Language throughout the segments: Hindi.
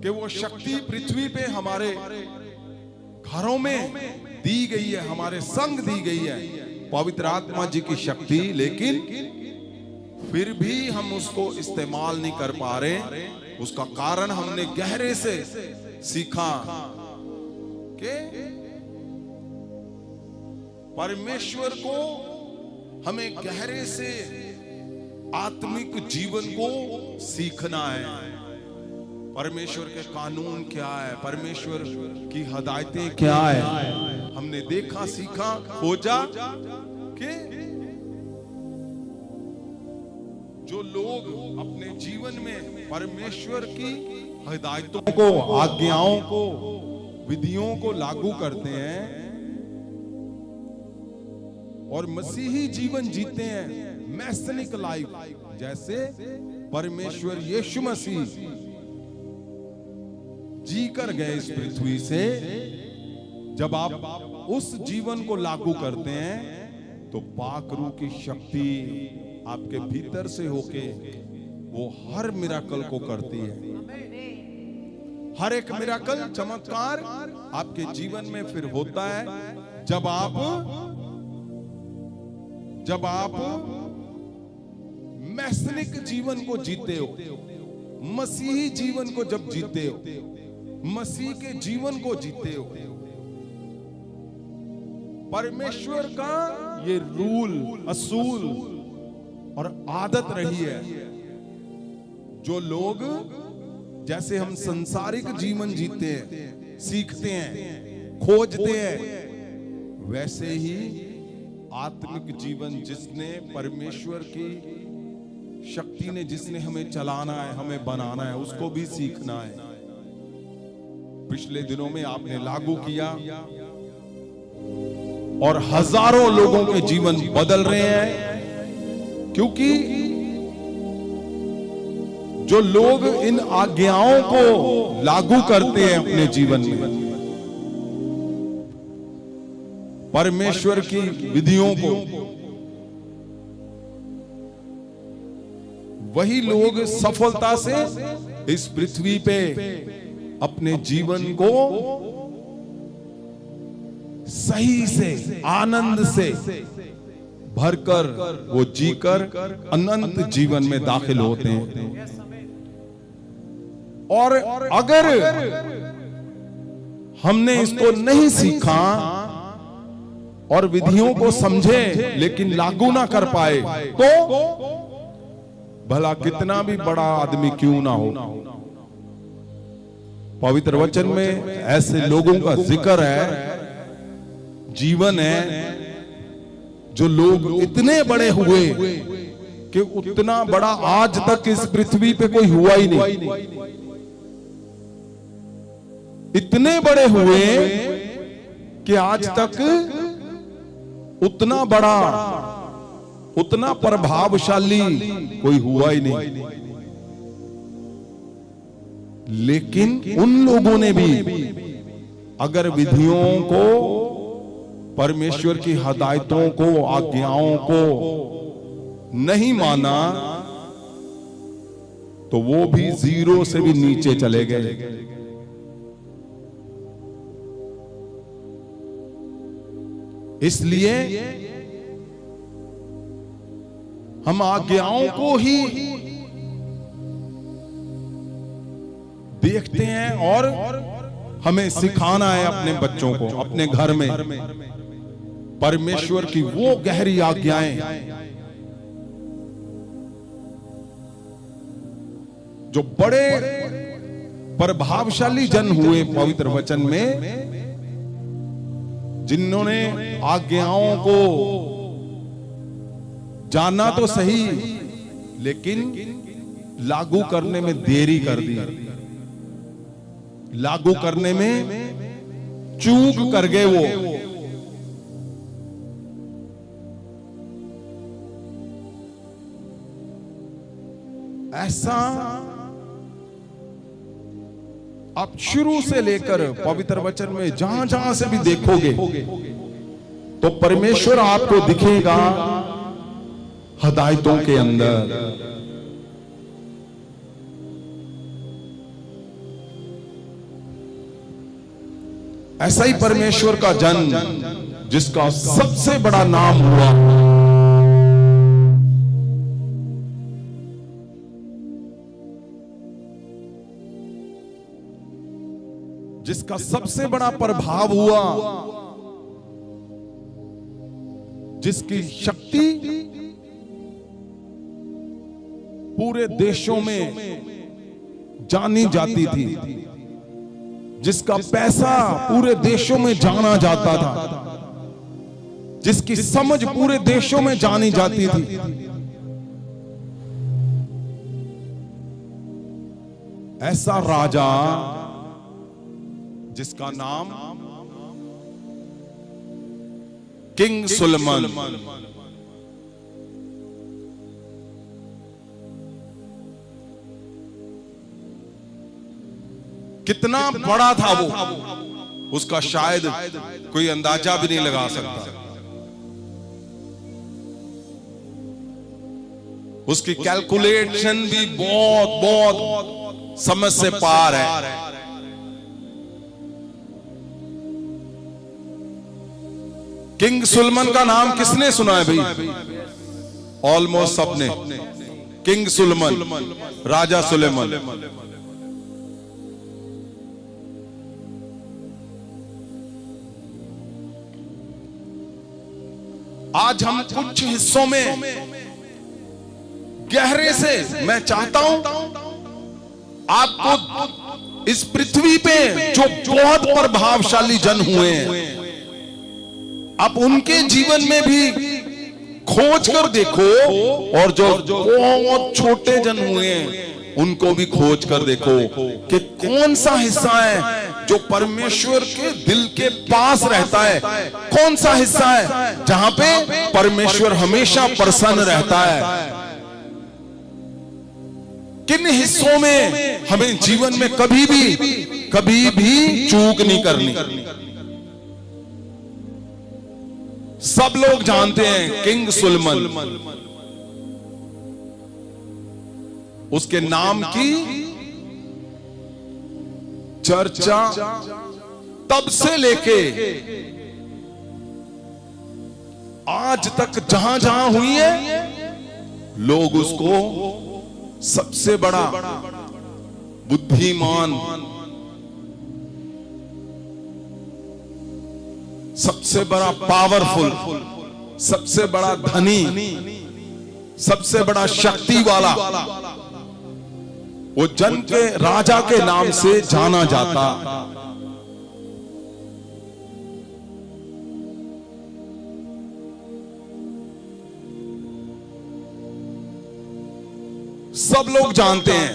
कि वो शक्ति पृथ्वी पे हमारे घरों में दी गई है, हमारे संग दी गई है, पवित्र आत्मा जी की शक्ति, लेकिन फिर भी हम उसको इस्तेमाल नहीं कर पा रहे। उसका कारण हमने गहरे से सीखा कि परमेश्वर को हमें गहरे से आत्मिक जीवन को सीखना है। परमेश्वर के कानून क्या है, परमेश्वर की हदायतें क्या है, हमने देखा, सीखा, खोजा कि जो लोग अपने जीवन में परमेश्वर की हदायतों को, आज्ञाओं को, विधियों को लागू करते हैं और मसीही जीवन जीते हैं, मैसनिक लाइफ, जैसे परमेश्वर यीशु मसीह जी कर गए इस पृथ्वी से, जब आप उस जीवन को लागू करते हैं तो पाक रूह की शक्ति आपके भीतर से होके वो हर मिराकल को करती है। हर एक मिराकल, चमत्कार आपके जीवन में फिर होता है जब आप मैसनिक जीवन को जीते हो, मसीही जीवन को जब जीते हो, मसीह के जीवन को जीते हो। परमेश्वर का ये रूल, असूल और आदत रही है, जो लोग जैसे हम संसारिक जीवन जीते हैं, सीखते हैं, खोजते हैं, वैसे ही आत्मिक जीवन जिसने परमेश्वर की शक्ति ने, जिसने हमें चलाना है, हमें बनाना है, उसको भी सीखना है। पिछले दिनों में आपने लागू किया और हजारों लोगों के जीवन बदल रहे हैं, क्योंकि जो लोग इन आज्ञाओं को लागू करते हैं अपने जीवन में, परमेश्वर की विधियों को, वही लोग सफलता से इस पृथ्वी पे अपने जीवन को सही से, आनंद से भरकर वो जीकर अनंत जीवन में दाखिल होते हैं। और अगर हमने इसको नहीं सीखा और विधियों को समझे लेकिन लागू ना कर पाए, तो भला कितना भी बड़ा आदमी क्यों ना हो, पवित्र वचन में ऐसे लोगों का जिक्र है, जीवन है, जो लोग इतने बड़े हुए कि उतना बड़ा आज तक इस पृथ्वी पे कोई हुआ ही नहीं। इतने बड़े हुए कि आज तक उतना बड़ा, उतना प्रभावशाली कोई हुआ ही नहीं। लेकिन उन लोगों ने भी अगर विधियों को, परमेश्वर की हदायतों को, आज्ञाओं को नहीं माना, तो वो भी जीरो से भी नीचे चले गए। इसलिए हम आज्ञाओं को ही देखते हैं और हमें सिखाना है अपने बच्चों को, अपने घर में परमेश्वर की वो गहरी आज्ञाएं जो बड़े प्रभावशाली जन हुए पवित्र वचन में, जिन्होंने आज्ञाओं को जाना तो सही लेकिन लागू करने में देरी कर दी, लागू करने में चूक कर गए वो। ऐसा आप शुरू से लेकर पवित्र वचन में जहां जहां से भी देखोगे तो परमेश्वर आपको दिखेगा हदायतों के अंदर। ऐसा ही परमेश्वर का जन जिसका सबसे बड़ा नाम हुआ, जिसका सबसे बड़ा प्रभाव हुआ, जिसकी शक्ति पूरे देशों में जानी जाती थी, जिसका पैसा पूरे देशों में जाना जाता था, जिसकी समझ पूरे देशों में जानी जाती थी, ऐसा राजा जिसका नाम किंग सुलेमान। कितना बड़ा था वो, उसका शायद कोई अंदाजा भी नहीं लगा सकता। उसकी कैलकुलेशन भी बहुत बहुत समझ से पार है। किंग सुलेमान का नाम किसने सुना है भाई? ऑलमोस्ट सबने। किंग सुलेमान, राजा सुलेमान। आज हम कुछ हिस्सों में गहरे से, मैं चाहता हूं आपको इस पृथ्वी पे जो बहुत प्रभावशाली जन हुए हैं, आप उनके जीवन में भी खोज कर देखो, और जो बहुत छोटे जन हुए हैं उनको भी खोज कर देखो कि कौन सा हिस्सा है जो परमेश्वर के दिल के पास रहता है, कौन सा हिस्सा है जहां पे परमेश्वर हमेशा प्रसन्न रहता है। किन हिस्सों में हमें जीवन में कभी भी चूक नहीं करनी। सब लोग जानते हैं किंग सुलेमान, उसके नाम की चर्चा तब से लेके आज तक जहां जहां हुई है, लोग उसको सबसे बड़ा बुद्धिमान, सबसे बड़ा पावरफुल, सबसे बड़ा धनी, सबसे बड़ा शक्ति वाला, वो जन के राजा के नाम से जाना जाता। सब लोग जानते हैं,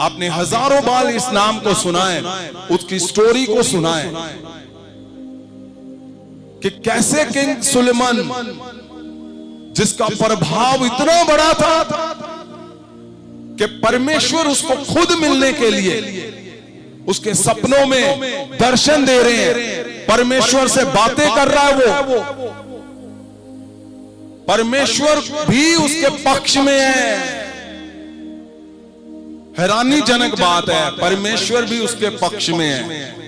आपने हजारों बार इस नाम को सुना है, उसकी स्टोरी को सुना है कि कैसे किंग सुलेमान, जिसका प्रभाव इतना बड़ा था कि परमेश्वर उसको खुद मिलने के लिए उसके सपनों में दर्शन दे रहे हैं, परमेश्वर से बातें कर रहा है वो, परमेश्वर भी उसके पक्ष में है। हैरानीजनक बात है, परमेश्वर भी उसके पक्ष में है।